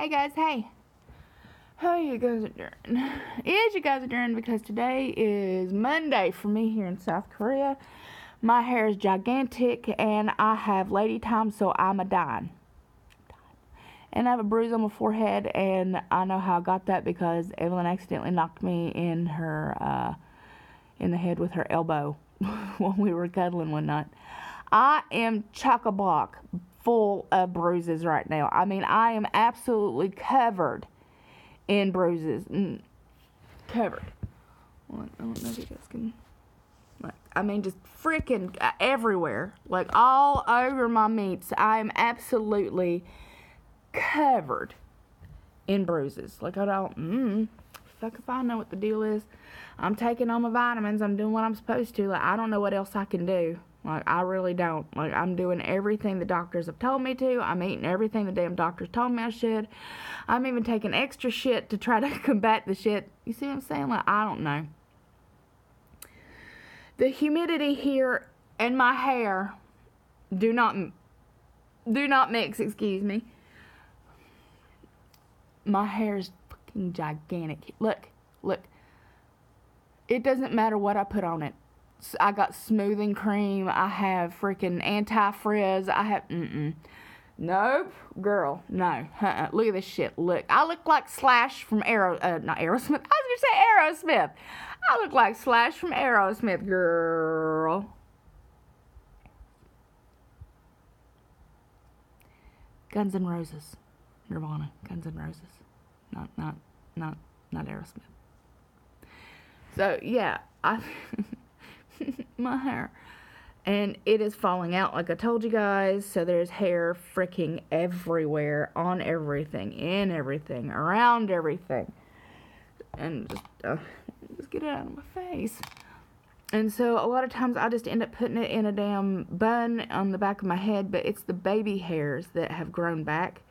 Hey guys, hey. How you guys are doing? You guys are doing because today is Monday for me here in South Korea. My hair is gigantic and I have lady time, so I'm a dying. And I have a bruise on my forehead, and I know how I got that because Evelyn accidentally knocked me in the head with her elbow when we were cuddling one night. I am chock-a-block full of bruises right now. I mean, I am absolutely covered in bruises. Covered. Well, I don't know if you guys can... I mean, just freaking everywhere. Like, all over my meats. I am absolutely covered in bruises. Like, I don't... Fuck if I know what the deal is. I'm taking all my vitamins. I'm doing what I'm supposed to. Like, I don't know what else I can do. Like, I really don't. Like, I'm doing everything the doctors have told me to. I'm eating everything the damn doctors told me I should. I'm even taking extra shit to try to combat the shit. You see what I'm saying? Like, I don't know. The humidity here and my hair do not mix, excuse me. My hair is fucking gigantic. Look. It doesn't matter what I put on it. I got smoothing cream. I have freaking anti-frizz. I have, Nope, girl, no. Look at this shit. Look, I look like Slash from not Aerosmith. I was gonna say Aerosmith. I look like Slash from Aerosmith, girl. Guns N' Roses, Nirvana. Guns N' Roses, not Aerosmith. So yeah, my hair, and it is falling out like I told you guys. So there's hair freaking everywhere, on everything, in everything, around everything, and just get it out of my face. And so a lot of times I just end up putting it in a damn bun on the back of my head, but it's the baby hairs that have grown back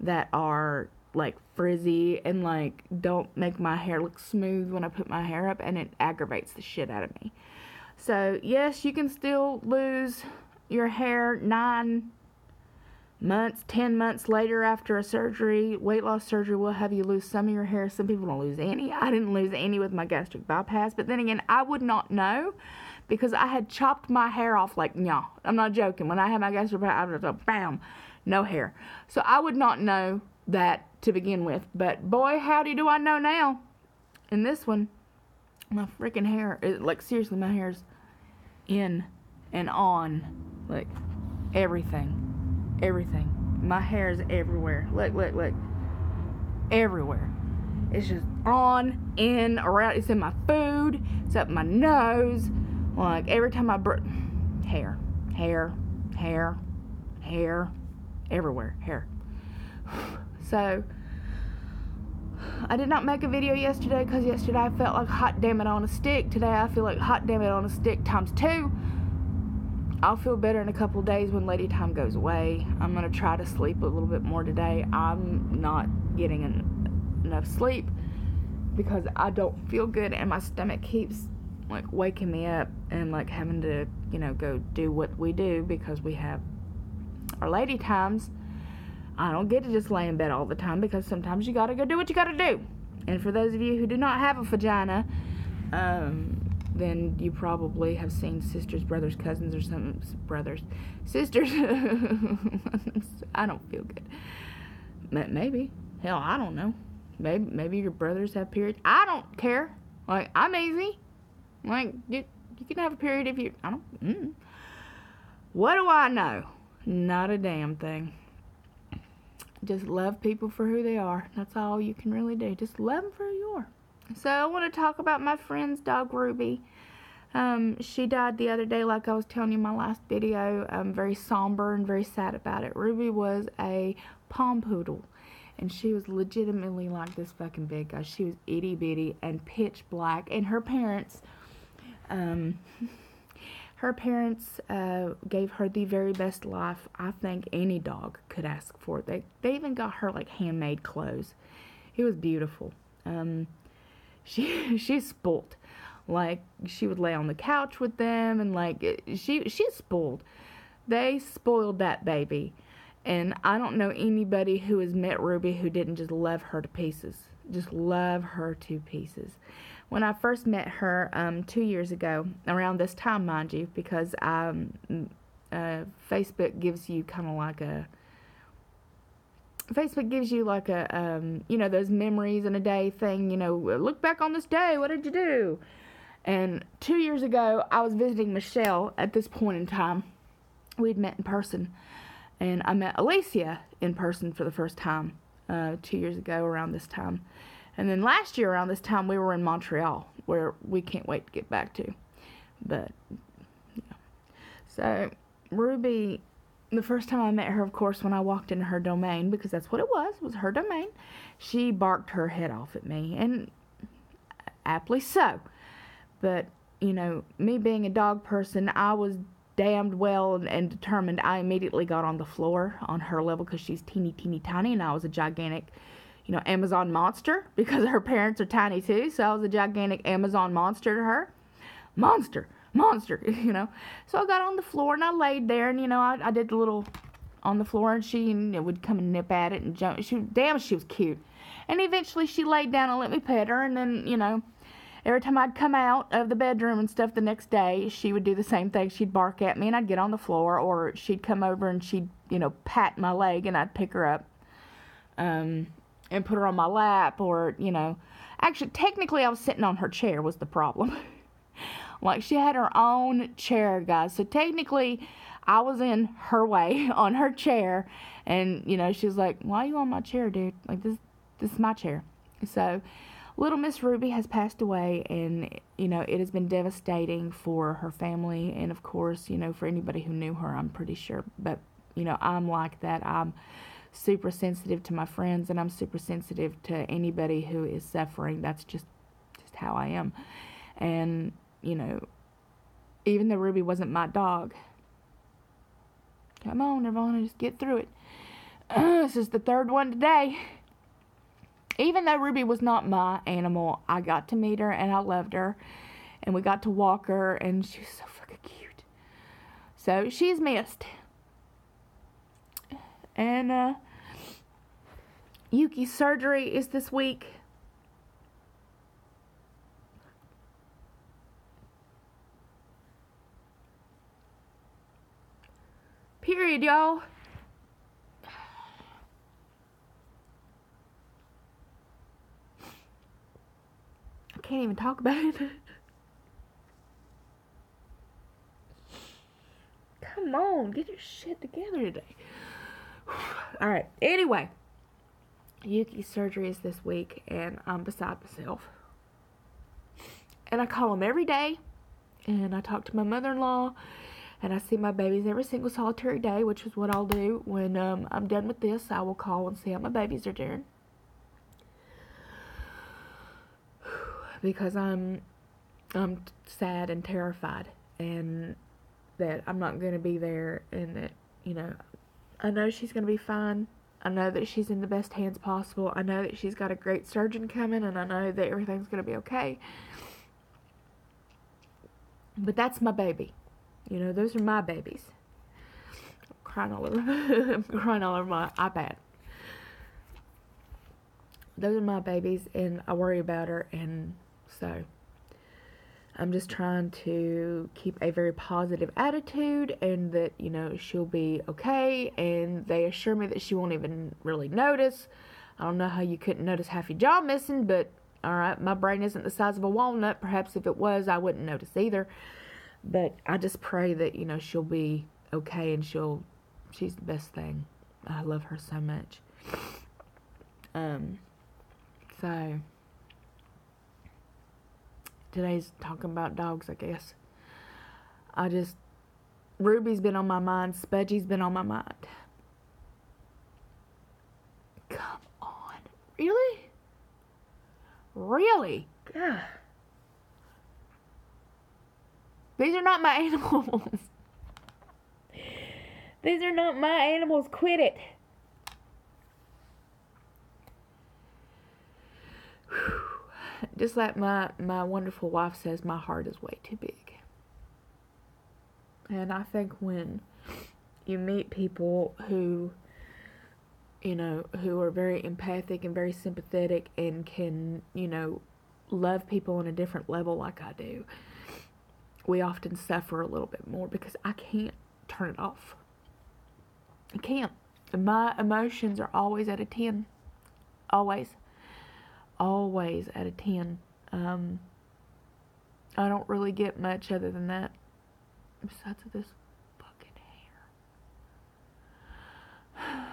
that are like frizzy and like don't make my hair look smooth when I put my hair up, and it aggravates the shit out of me. So yes, you can still lose your hair 9 months, 10 months later after a surgery. Weight loss surgery will have you lose some of your hair. Some people don't lose any. I didn't lose any with my gastric bypass, but then again, I would not know because I had chopped my hair off like, no, I'm not joking. When I had my gastric bypass, I was like, bam, no hair. So I would not know that to begin with, but boy, howdy do I know now. In this one, my freaking hair is like, seriously, my hair's in and on, like everything. My hair is everywhere. Look, everywhere. It's just on, in, around. It's in my food. It's up my nose. Like every time I hair, everywhere, hair. So I did not make a video yesterday because yesterday I felt like hot damn it on a stick. Today I feel like hot damn it on a stick times 2. I'll feel better in a couple of days when lady time goes away. I'm going to try to sleep a little bit more today. I'm not getting enough sleep because I don't feel good, and my stomach keeps like waking me up and like having to, go do what we do because we have our lady times. I don't get to just lay in bed all the time because sometimes you gotta go do what you gotta do. And for those of you who do not have a vagina, then you probably have seen sisters, brothers, cousins, or some sisters. I don't feel good. Maybe. Hell, I don't know. Maybe your brothers have periods. I don't care. Like, I'm easy. Like, you can have a period if you... What do I know? Not a damn thing. Just love people for who they are. That's all you can really do. Just love them for who you are. So I want to talk about my friend's dog, Ruby. She died the other day, like I was telling you in my last video. I'm very somber and very sad about it. Ruby was a pom poodle, and she was legitimately like this fucking big guy. She was itty bitty and pitch black, and her parents... gave her the very best life I think any dog could ask for. They even got her like handmade clothes. It was beautiful. She's spoiled. Like, she would lay on the couch with them, and like she's spoiled. They spoiled that baby. And I don't know anybody who has met Ruby who didn't just love her to pieces. Just love her to pieces. When I first met her 2 years ago, around this time, mind you, because Facebook gives you kind of like a... Facebook gives you like a, you know, those memories in a day thing, you know, look back on this day, what did you do? And 2 years ago, I was visiting Michelle at this point in time. We'd met in person. And I met Alicia in person for the first time 2 years ago around this time. And then last year around this time, we were in Montreal, where we can't wait to get back to. But, yeah. So, Ruby, the first time I met her, of course, when I walked into her domain, because that's what it was her domain, she barked her head off at me, and aptly so. But, you know, me being a dog person, I was damned well and determined. I immediately got on the floor on her level because she's teeny, teeny, tiny, and I was a gigantic, you know, Amazon monster because her parents are tiny too, so I was a gigantic Amazon monster to her. Monster, you know. So I got on the floor and I laid there, and, you know, I did the little on the floor, and she, you know, would come and nip at it and jump. She was cute. And eventually she laid down and let me pet her, and then, you know, every time I'd come out of the bedroom and stuff the next day, she would do the same thing. She'd bark at me, and I'd get on the floor, or she'd come over and she'd, you know, pat my leg, and I'd pick her up and put her on my lap, or, you know. Actually, technically, I was sitting on her chair was the problem. Like, she had her own chair, guys. So, technically, I was in her way on her chair, and, you know, she was like, why are you on my chair, dude? Like, this is my chair. So, little Miss Ruby has passed away, and, you know, it has been devastating for her family, and, of course, you know, for anybody who knew her, I'm pretty sure. But, you know, I'm like that. I'm super sensitive to my friends, and I'm super sensitive to anybody who is suffering. That's just how I am. And, you know, even though Ruby wasn't my dog, come on, everyone, just get through it. This is the third one today. Even though Ruby was not my animal, I got to meet her, and I loved her, and we got to walk her, and she was so fucking cute. So, she's missed. And, Yuki's surgery is this week. Period, y'all. I can't even talk about it. Come on, get your shit together today. Alright, anyway. Yuki's surgery is this week, and I'm beside myself. And I call him every day, and I talk to my mother-in-law, and I see my babies every single solitary day, which is what I'll do when I'm done with this. I will call and see how my babies are doing. Because I'm sad and terrified, and that I'm not going to be there, and that, you know, I know she's going to be fine. I know that she's in the best hands possible. I know that she's got a great surgeon coming, and I know that everything's going to be okay. But that's my baby. You know, those are my babies. I'm crying all over my iPad. Those are my babies, and I worry about her, and so I'm just trying to keep a very positive attitude, and that, you know, she'll be okay, and they assure me that she won't even really notice. I don't know how you couldn't notice half your jaw missing, but alright, my brain isn't the size of a walnut. Perhaps if it was, I wouldn't notice either. But I just pray that, you know, she'll be okay, and she's the best thing. I love her so much. So today's talking about dogs, I guess. Ruby's been on my mind. Spudgy's been on my mind. Come on. Really? Really? God. These are not my animals. These are not my animals. Quit it. Just like my wonderful wife says, my heart is way too big. And I think when you meet people who you know, who are very empathic and very sympathetic and can, you know, love people on a different level like I do, we often suffer a little bit more because I can't turn it off. I can't. My emotions are always at a 10. Always. Always at a 10. I don't really get much other than that. Besides this fucking hair.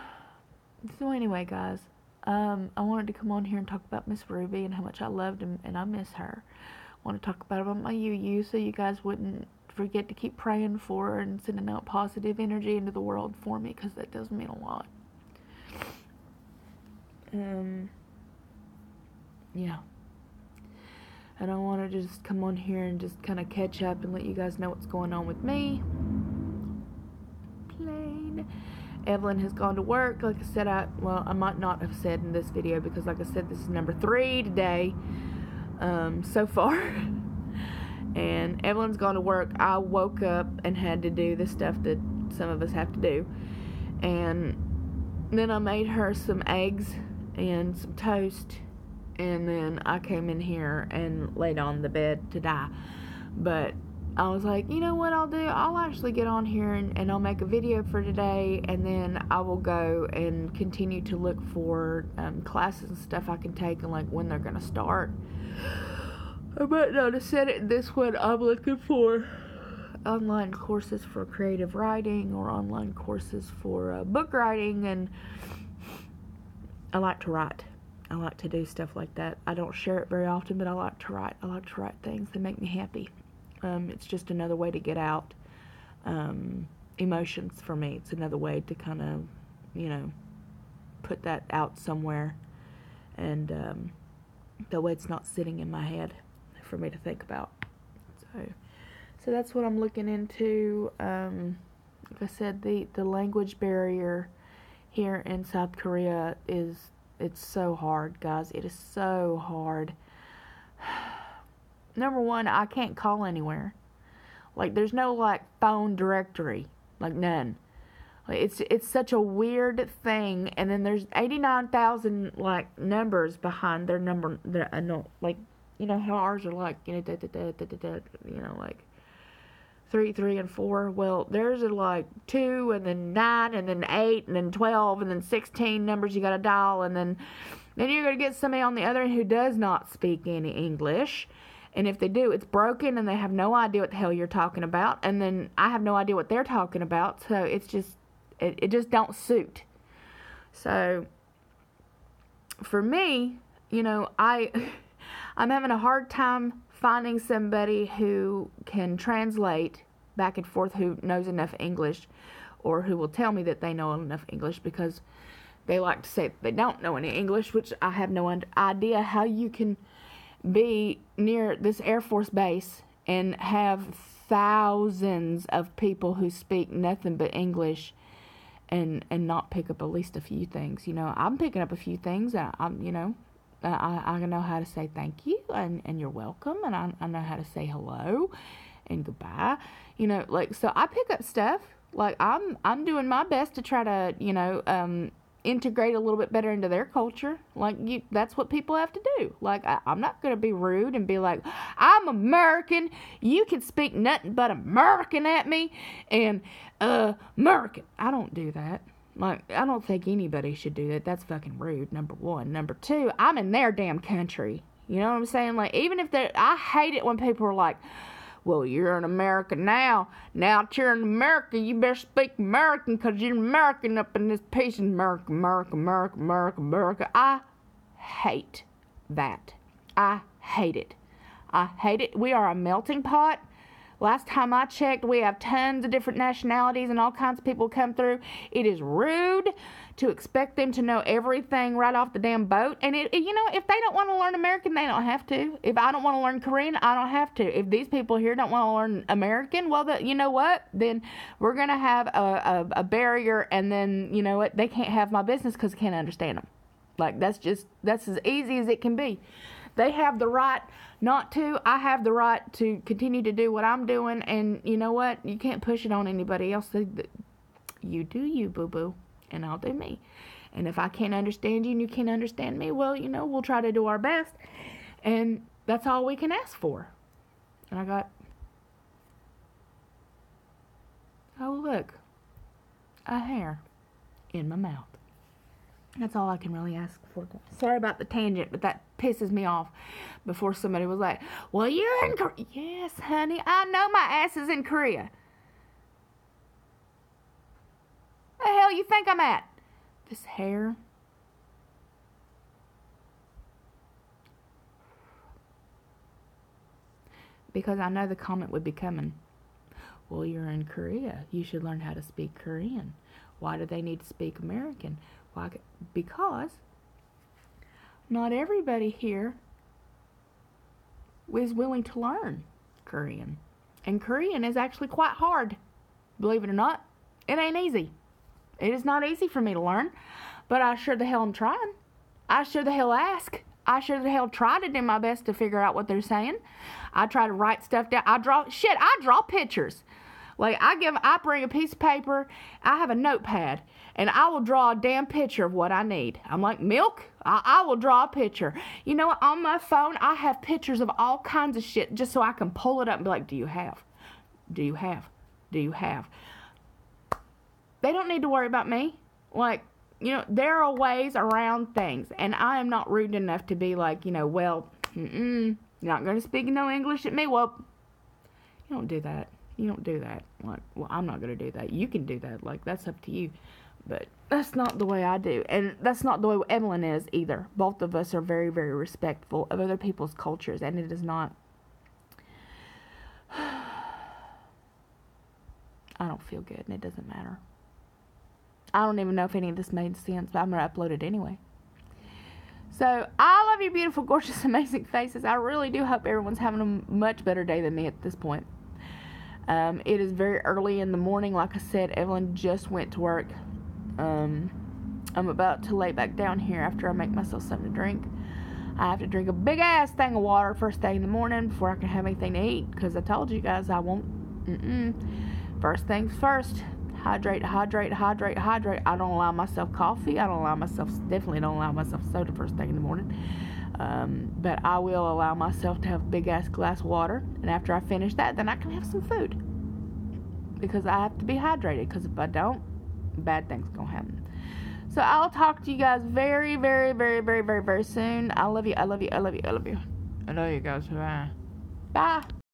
So anyway, guys, I wanted to come on here and talk about Miss Ruby and how much I loved him and I miss her. I want to talk about my Yu so you guys wouldn't forget to keep praying for her and sending out positive energy into the world for me, because that does mean a lot. Yeah. And I want to just come on here and just kind of catch up and let you guys know what's going on with me. Plain. Evelyn has gone to work. Like I said, I might not have said in this video, because like I said, this is number 3 today, so far. And Evelyn's gone to work. I woke up and had to do the stuff that some of us have to do. And then I made her some eggs and some toast. And then I came in here and laid on the bed to die. But I was like, you know what I'll do? I'll actually get on here and I'll make a video for today. And then I will go and continue to look for classes and stuff I can take and like when they're going to start. I might not have said it in this one. I'm looking for online courses for creative writing or online courses for book writing. And I like to write. I like to do stuff like that. I don't share it very often, but I like to write. I like to write things that make me happy. It's just another way to get out emotions for me. It's another way to kind of, you know, put that out somewhere. And that way it's not sitting in my head for me to think about. So that's what I'm looking into. Like I said, the language barrier here in South Korea it's so hard, guys. It is so hard. Number one, I can't call anywhere. Like, there's no, like, phone directory. Like, none. Like, it's such a weird thing. And then there's 89,000, like, numbers behind their number. Like, you know how ours are like, you know, like 3, 3, and 4. Well, theirs are like 2, and then 9, and then 8, and then 12, and then 16 numbers you gotta dial, and then you're gonna get somebody on the other end who does not speak any English, and if they do, it's broken, and they have no idea what the hell you're talking about, and then I have no idea what they're talking about, so it's just, it just don't suit. So, for me, you know, I'm having a hard time finding somebody who can translate back and forth, who knows enough English, or who will tell me that they know enough English, because they like to say they don't know any English, which I have no idea how you can be near this Air Force base and have thousands of people who speak nothing but English and not pick up at least a few things. You know, I'm picking up a few things. I'm, you know, I know how to say thank you and you're welcome, and I know how to say hello and goodbye. You know, like, so I pick up stuff. Like, I'm doing my best to try to, you know, integrate a little bit better into their culture. Like, that's what people have to do. Like, I'm not going to be rude and be like, I'm American, you can speak nothing but American at me, and American. I don't do that. Like, I don't think anybody should do that. That's fucking rude, number one. Number two, I'm in their damn country. You know what I'm saying? Like, even if I hate it when people are like, well, you're an American now. Now that you're an American, you better speak American, because you're American up in this piece of America, America, America, America, America. I hate that. I hate it. I hate it. We are a melting pot. Last time I checked, we have tons of different nationalities and all kinds of people come through. It is rude to expect them to know everything right off the damn boat. And, you know, if they don't want to learn American, they don't have to. If I don't want to learn Korean, I don't have to. If these people here don't want to learn American, well, you know what? Then we're going to have a barrier, and then, you know what? They can't have my business because I can't understand them. Like, that's as easy as it can be. They have the right not to. I have the right to continue to do what I'm doing, and you know what? You can't push it on anybody else. You do you, boo-boo, and I'll do me. And if I can't understand you and you can't understand me, well, we'll try to do our best. And that's all we can ask for. And I got, oh, look, a hair in my mouth. That's all I can really ask for. Sorry about the tangent, but that pisses me off. Before somebody was like, well, you're in Korea. Yes, honey, I know my ass is in Korea. The hell you think I'm at? This hair. Because I know the comment would be coming. Well, you're in Korea. You should learn how to speak Korean. Why do they need to speak American? Why? Because not everybody here is willing to learn Korean. And Korean is actually quite hard. Believe it or not, it ain't easy. It is not easy for me to learn, but I sure the hell am trying. I sure the hell ask. I sure the hell try to do my best to figure out what they're saying. I try to write stuff down. I draw pictures. Like, I bring a piece of paper, I have a notepad, and I will draw a damn picture of what I need. I'm like, milk? I will draw a picture. You know what? On my phone, I have pictures of all kinds of shit just so I can pull it up and be like, do you have? Do you have? Do you have? They don't need to worry about me. Like, there are ways around things, and I am not rude enough to be like, well, you're not going to speak no English at me. Well, you don't do that. You don't do that. Like, well, I'm not going to do that. You can do that. Like, that's up to you. But that's not the way I do. And that's not the way Evelyn is either. Both of us are very, very respectful of other people's cultures. And it is not... I don't feel good, and it doesn't matter. I don't even know if any of this made sense, but I'm going to upload it anyway. So, I love your beautiful, gorgeous, amazing faces. I really do hope everyone's having a much better day than me at this point. It is very early in the morning. Like I said, Evelyn just went to work. I'm about to lay back down here after I make myself something to drink. I have to drink a big-ass thing of water first thing in the morning before I can have anything to eat, because I told you guys I won't. First things first. Hydrate. I don't allow myself coffee. Definitely don't allow myself soda first thing in the morning. But I will allow myself to have a big-ass glass of water. And after I finish that, then I can have some food. Because I have to be hydrated. Because if I don't, bad things are going to happen. So I'll talk to you guys very, very, very, very, very, very soon. I love you. I love you. I love you. I love you. I love you guys. Bye. Bye.